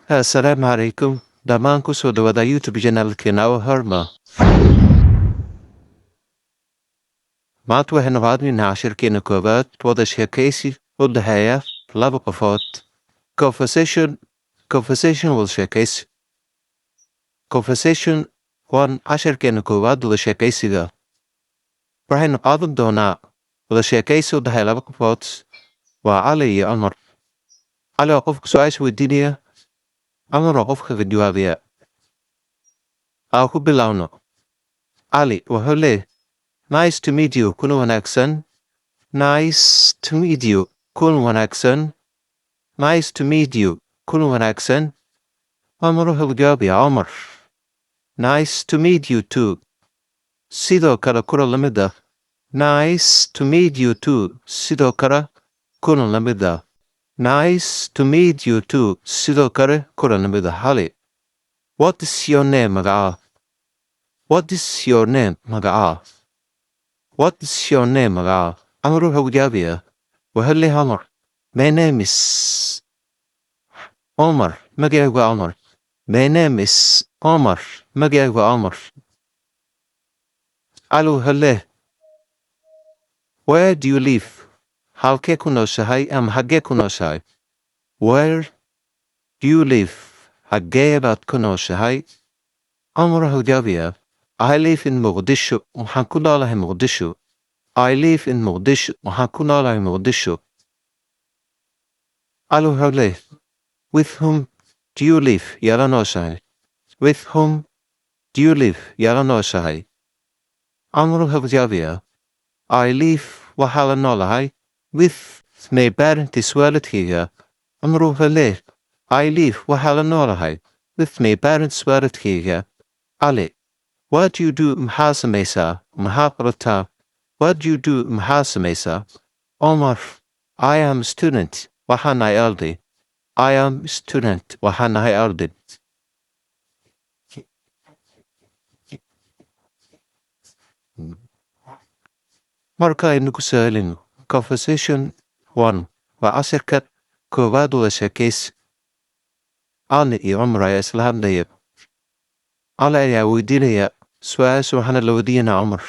Assalamu alaikum. Dhammaan ku soo dhawaada YouTube channelkeena Horma. Maanta waxaynu raadinaynaa cashirkeena koowaad wada sheekaysi u dhexeeya laba qofood. Conversation wada sheekaysi. Conversation waan cashirkeena koowaad wada sheekaysiga. Waxaynu qaadan doonaa wada sheekaysi u dhexeeya laba qofood. Waa Cali iyo Cumar. Cali waa qofka su-aasha weydiinaya. Cumar waa qofka ka jawaabaya. Aan ku bilowno. Cali wuxuu leeyahay Nice to meet you. Kuna wanaagsan. Nice to meet you. Kuna wanaagsan. Nice to meet you. Kuna wanaagsan. Cumar wuxuu jawaabayaa Cumar. Nice to meet you too. Sidoo kale kuna la mid ah. Nice to meet you too. Sidoo kale kuna la mid ah. Nice to meet you too. Sidoo kale kuna la mid ah. Cali. What is your name, magaca? What is your name, magaca? What is your name, magaca? Cumar wuxuu jawaabayaa. Wuxuu leeyahay Cumar. My name is Omar. Magacaygu waa Omar. My name is Omar. Magacaygu waa Omar. Cali wuxuu leeyahay. Where do you live? Halkee ku nooshahay ama xaggee ku nooshahay? Where do you live? Xaggee baad ku nooshahay? Cumar wuxuu jawaabayaa. I live in Muqdisho. Waxaan ku noolahay Muqdisho. I live in Muqdisho. Waxaan ku noolahay Muqdisho. Cali wuxuu leeyahay. With whom do you live? Yaa la nooshahay. With whom do you live? Yaa la nooshahay. Cumar wuxuu jawaabayaa. I live waxaa la noolahay with my parents waalidkayga. Cumar wuxuu leeyahay. I live waxaa la noolahay with my parents waalidkayga. Cali. What do you do? Maxaa samaysaa? Maxaa qorataa? What do you do? Maxaa samaysaa? Omar. I am a student. Waxaan ahay arday. I am a student. Waxaan ahay arday. Marka aynu ku saalino. Conversation 1. Waa cashirka koowaad wada sheekaysi. Cali iyo Cumar ayaa isla hadlaya. Cali ayaa weydiinaya su-aasha waxaana la weydiinayaa Cumar.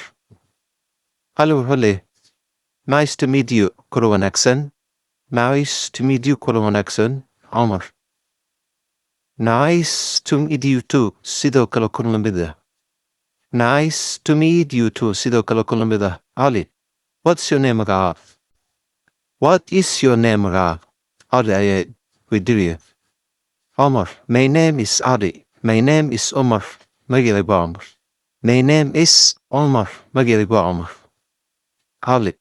Cali wuxuu leeyahay. Nice to meet you. Kuna wanaagsan. Nice to meet you. Kuna wanaagsan. Cumar. Nice to meet you too. Sidoo kale kuna la mid ah. Nice to meet you too. Sidoo kale kuna la mid ah. Cali. What's your name, magaca? What is your name, magaca? Cali ayaa weydiinaya. Omar. My name is Ali. My name is Omar. Magacaygu waa Omar. My name is Omar. Magacaygu waa Omar. Ali.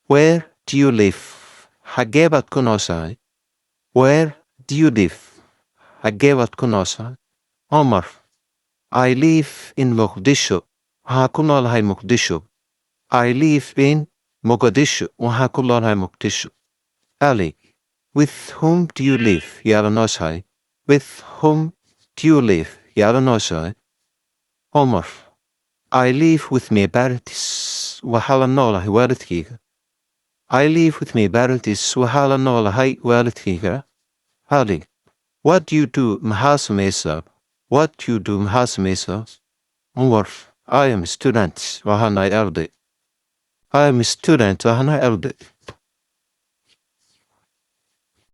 Where do you live? Xaggee baad ku nooshahay? Where do you live? Xaggee baad ku nooshahay? Omar. I live in Muqdisho. Waxaan ku noolahay Muqdisho. I live in Mogadishu. Waxaan ku noolahay Muqdisho. Ali. With whom do you live? Yaa la nooshahay. With whom do you live? Yaa la nooshahay. Omar. I live with my parents. Waxaa la noolahay waalidkayga. I live with my parents. Waxaa la noolahay waalidkayga. Ali. What do you do? Maxaa samaysaa? What do you do? Maxaa samaysaa? Omar. I am a student. Waxaan ahay arday. I am a student. Waxaan ahay arday.